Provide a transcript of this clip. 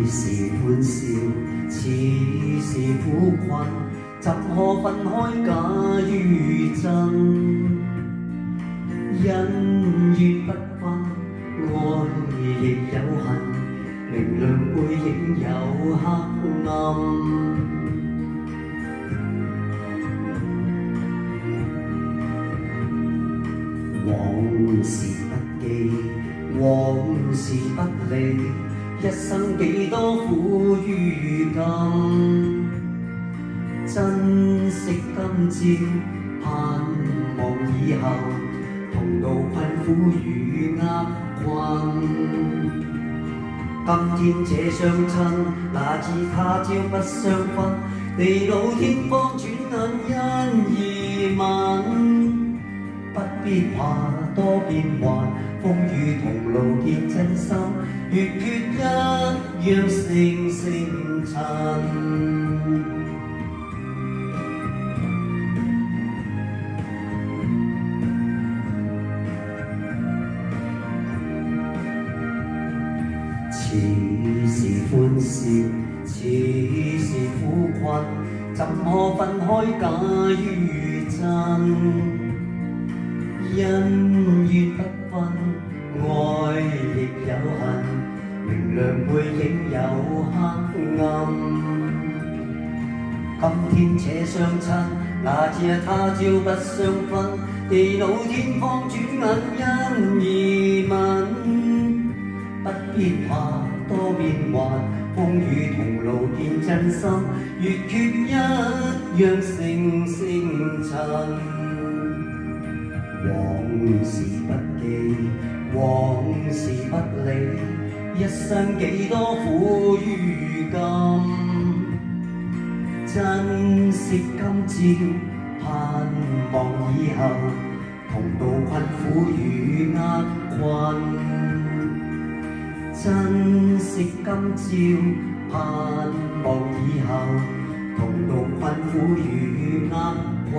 時歡笑，似是苦困，怎可分開假與真？恩怨不分，愛亦有恨，明亮背影有黑暗。往事不記，往事不理，一生幾多苦與甘。珍惜今朝，盼望以後，同渡困苦與厄困。今天這相親，哪知他朝不相分，地老天荒轉眼因而泯。不必話多變幻，風雨同路見真心，月缺一樣成星塵。似是歡笑，似是苦困，怎可分開假與真？恩怨不分，愛亦有恨，明亮背影有黑暗。今天且相親，哪知他朝不相分，地老天荒轉眼因而泯。不必怕多變幻，風雨同路見真心，月缺一樣成星塵。往事不記，往事不理，一生幾多苦與甘。珍惜今朝，盼望以後，同渡困苦與厄困。珍惜今朝，盼望以後，同渡困苦與厄困。